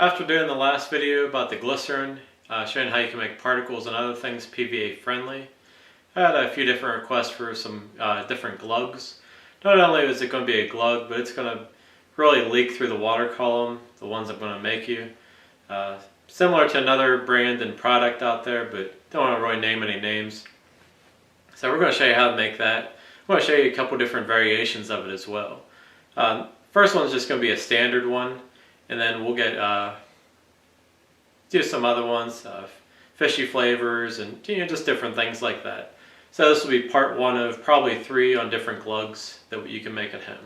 After doing the last video about the glycerin, showing how you can make particles and other things PVA friendly, I had a few different requests for some different glugs. Not only is it going to be a glug, but it's going to really leak through the water column, the ones I'm going to make you. Similar to another brand and product out there, but don't want to really name any names. So we're going to show you how to make that. I'm going to show you a couple different variations of it as well. First one's just going to be a standard one, and then we'll get do some other ones, fishy flavors, and just different things like that. So this will be part one of probably 3 on different glugs that you can make at home.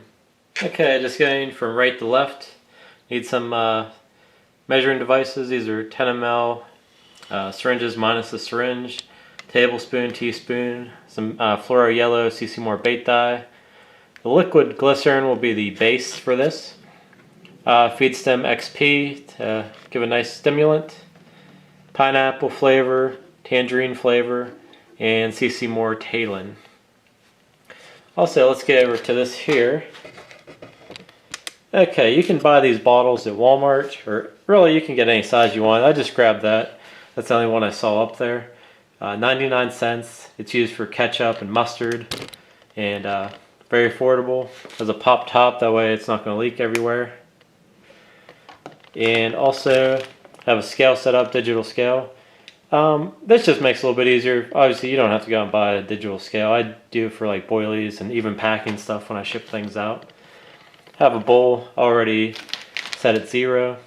Okay, just going from right to left. Need some measuring devices. These are 10 ml syringes minus the syringe, tablespoon, teaspoon, some fluoro yellow CC More bait dye. The liquid glycerin will be the base for this. Feed stem XP to give a nice stimulant, pineapple flavor, tangerine flavor, and CC More Talin. Also, let's get over to this here. Okay, you can buy these bottles at Walmart, or really you can get any size you want. I just grabbed that. That's the only one I saw up there. 99 cents. It's used for ketchup and mustard, and very affordable. Has a pop top, that way it's not going to leak everywhere. And also have a scale set up, digital scale. This just makes it a little bit easier. Obviously you don't have to go and buy a digital scale. I do it for like boilies and even packing stuff when I ship things out. Have a bowl already set at 0.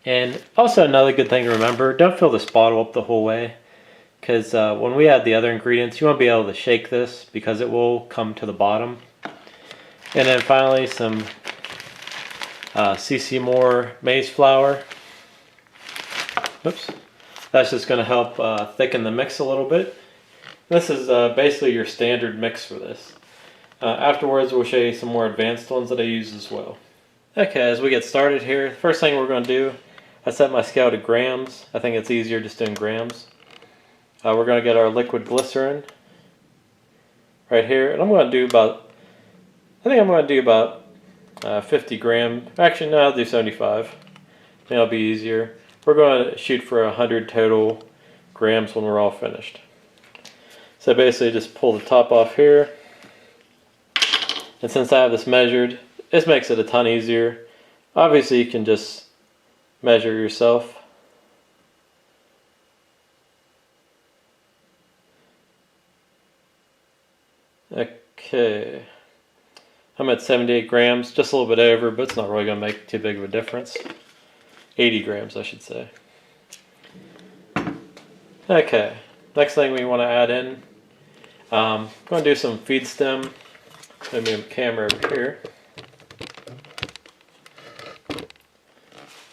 And also another good thing to remember, don't fill this bottle up the whole way, because when we add the other ingredients you want to be able to shake this because it will come to the bottom. And then finally some CC More maize flour. Oops. That's just going to help thicken the mix a little bit. This is basically your standard mix for this. Afterwards we'll show you some more advanced ones that I use as well. Okay, as we get started here, first thing we're going to do, I set my scale to grams. I think it's easier just doing grams. We're going to get our liquid glycerin right here, and I'm going to do about, I think I'm going to do about 50 grams. Actually, no, I'll do 75. I think that'll be easier. We're going to shoot for 100 total grams when we're all finished. So basically just pull the top off here. And since I have this measured, this makes it a ton easier. Obviously you can just measure yourself. Okay. I'm at 78 grams, just a little bit over, but it's not really going to make too big of a difference. 80 grams, I should say. Okay, next thing we want to add in, I'm going to do some feed stem. Let me move the camera over here.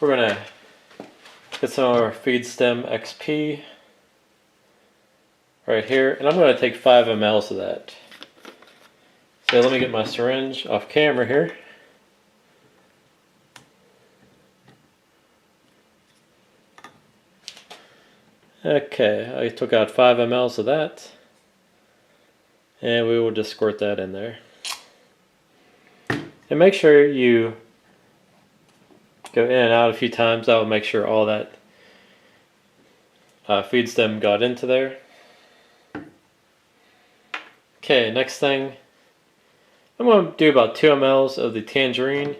We're going to get some of our feed stem XP right here, and I'm going to take 5 ml of that. So let me get my syringe off camera here. Okay, I took out 5 ml of that, and we will just squirt that in there. And make sure you go in and out a few times. That will make sure all that feed stem got into there. Okay, next thing, I'm going to do about 2 ml of the tangerine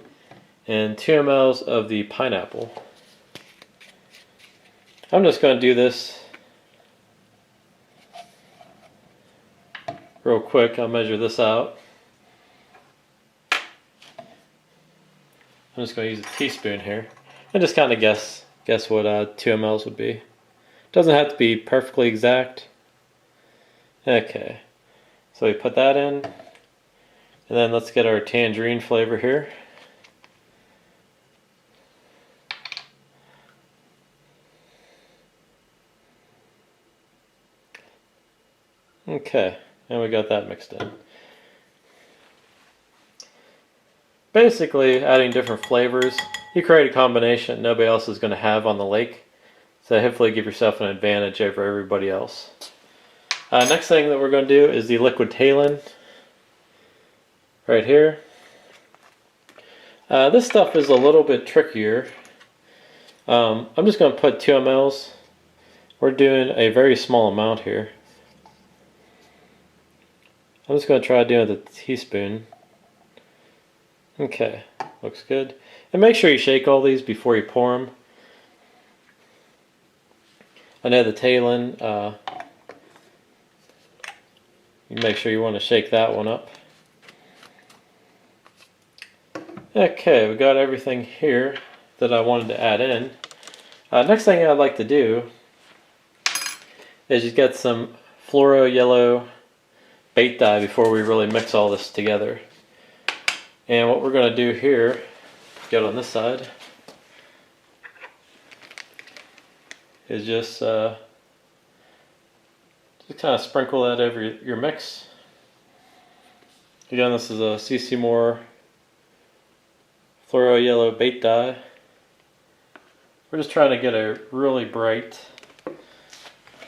and 2 ml of the pineapple. I'm just going to do this real quick. I'll measure this out. I'm just going to use a teaspoon here and just kind of guess what 2 ml would be. Doesn't have to be perfectly exact. Okay, so we put that in, and then let's get our tangerine flavor here. Okay, and we got that mixed in. Basically, adding different flavors, you create a combination nobody else is going to have on the lake. So hopefully give yourself an advantage over everybody else. Next thing that we're going to do is the liquid Talin. Right here. This stuff is a little bit trickier. I'm just going to put 2 mLs. We're doing a very small amount here. I'm just going to try doing it with a teaspoon. Okay, looks good. And make sure you shake all these before you pour them. I know the Talon, you make sure you want to shake that one up. Okay, we got everything here that I wanted to add in. Next thing I'd like to do is just get some fluoro yellow bait dye before we really mix all this together. And what we're going to do here, get on this side, is just kind of sprinkle that over your mix. Again, this is a CC Moore fluoro yellow bait dye. We're just trying to get a really bright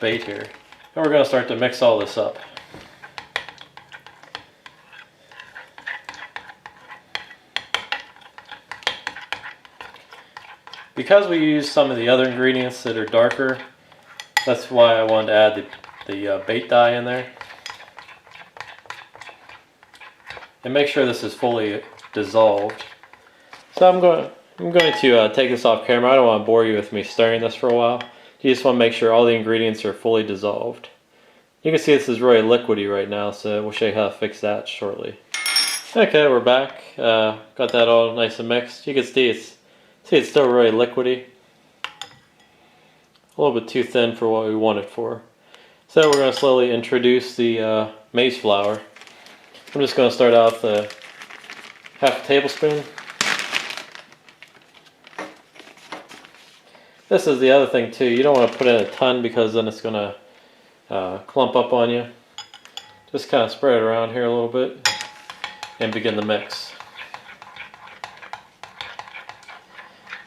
bait here. And we're going to start to mix all this up. Because we use some of the other ingredients that are darker, that's why I wanted to add the bait dye in there. And make sure this is fully dissolved. So I'm going to take this off camera. I don't want to bore you with me stirring this for a while. You just want to make sure all the ingredients are fully dissolved. You can see this is really liquidy right now, so we'll show you how to fix that shortly. Okay, we're back. Got that all nice and mixed. You can see it's still really liquidy. A little bit too thin for what we want it for. So we're going to slowly introduce the maize flour. I'm just going to start out with half a tablespoon. This is the other thing too, you don't want to put in a ton because then it's going to clump up on you. Just kind of spread it around here a little bit and begin the mix.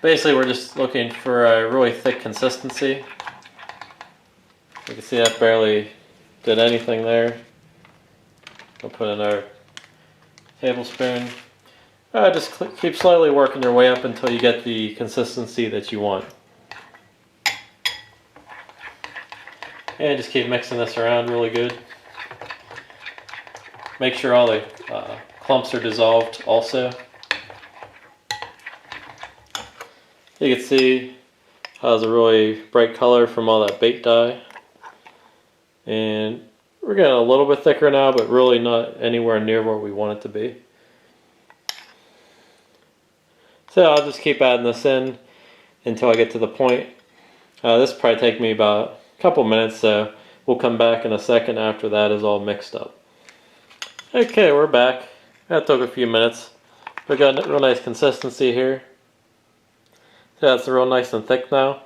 Basically we're just looking for a really thick consistency. You can see that barely did anything there. I'll put another tablespoon. Just keep slowly working your way up until you get the consistency that you want. And just keep mixing this around really good. Make sure all the clumps are dissolved also. You can see how it's a really bright color from all that bait dye. And we're getting a little bit thicker now, but really not anywhere near where we want it to be. So I'll just keep adding this in until I get to the point. This will probably take me about a couple minutes, so we'll come back in a second after that is all mixed up. Okay, we're back. That took a few minutes. We got a real nice consistency here. So that's real nice and thick now.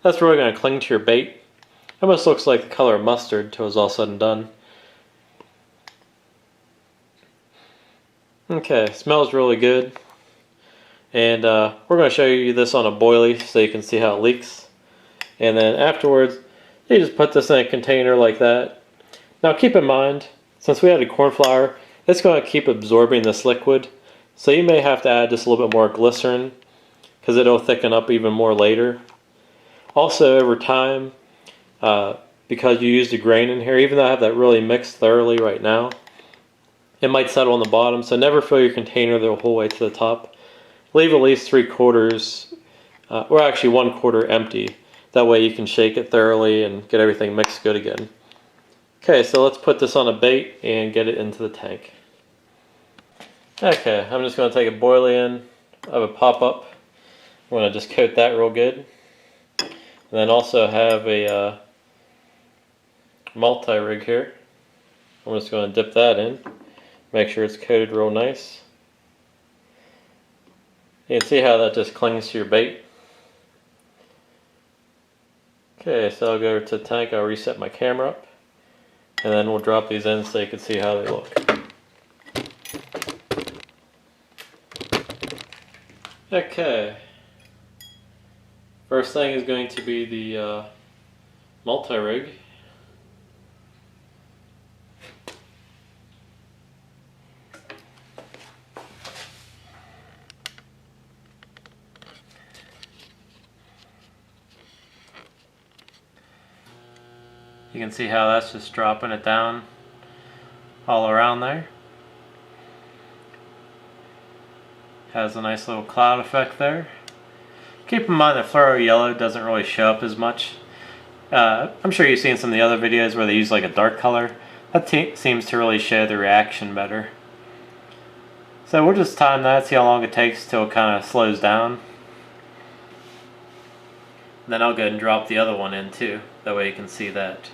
That's really going to cling to your bait. Almost looks like the color of mustard until it's all said and done. Okay, smells really good. And we're going to show you this on a boilie so you can see how it leaks. And then afterwards, you just put this in a container like that. Now keep in mind, since we added corn flour, it's going to keep absorbing this liquid. So you may have to add just a little bit more glycerin because it'll thicken up even more later. Also over time, because you used a grain in here, even though I have that really mixed thoroughly right now, it might settle on the bottom. So never fill your container the whole way to the top. Leave at least 3/4, or actually 1/4 empty. That way you can shake it thoroughly and get everything mixed good again. Okay, so let's put this on a bait and get it into the tank. Okay, I'm just going to take a boilie in of a pop-up. I'm going to just coat that real good. And then also have a multi-rig here. I'm just going to dip that in. Make sure it's coated real nice. You can see how that just clings to your bait. Okay, so I'll go to the tank, I'll reset my camera up, and then we'll drop these in so you can see how they look. Okay, first thing is going to be the multi-rig. You can see how that's just dropping it down all around there. Has a nice little cloud effect there. Keep in mind that fluoro yellow doesn't really show up as much. I'm sure you've seen some of the other videos where they use like a dark color. That seems to really show the reaction better. So we'll just time that, see how long it takes till it kind of slows down. Then I'll go ahead and drop the other one in too. That way you can see that.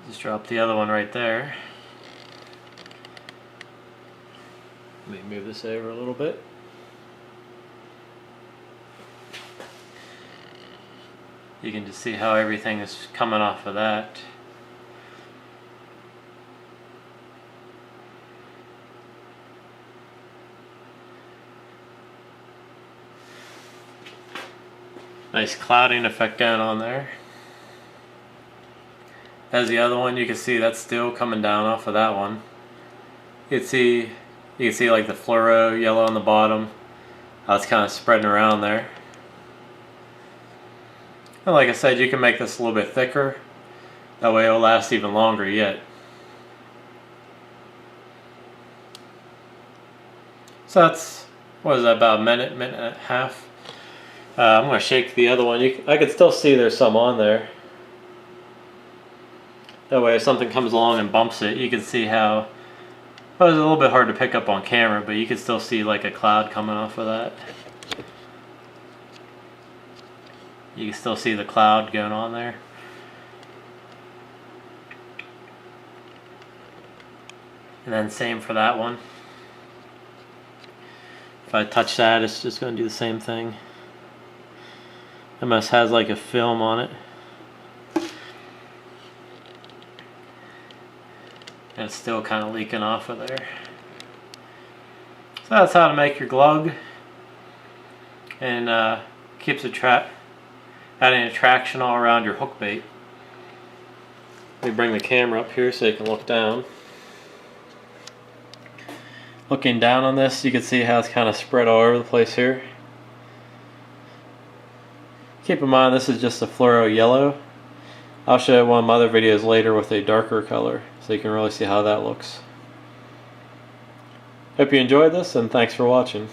Just drop the other one right there. Let me move this over a little bit. You can just see how everything is coming off of that. Nice clouding effect going on there. As the other one, you can see that's still coming down off of that one. You can see like the fluoro yellow on the bottom. How it's kind of spreading around there. And like I said, you can make this a little bit thicker. That way it'll last even longer yet. So that's, what is that, about a minute and a half. I'm going to shake the other one. I can still see there's some on there. That way if something comes along and bumps it, you can see how, well, it's a little bit hard to pick up on camera, but you can still see like a cloud coming off of that. You can still see the cloud going on there. And then same for that one. If I touch that, it's just going to do the same thing. It almost has like a film on it. And it's still kind of leaking off of there. So that's how to make your glug. And keeps adding attraction all around your hook bait. Let me bring the camera up here so you can look down. Looking down on this, you can see how it's kind of spread all over the place here. Keep in mind this is just a fluoro yellow. I'll show one of my other videos later with a darker color so you can really see how that looks. Hope you enjoyed this and thanks for watching.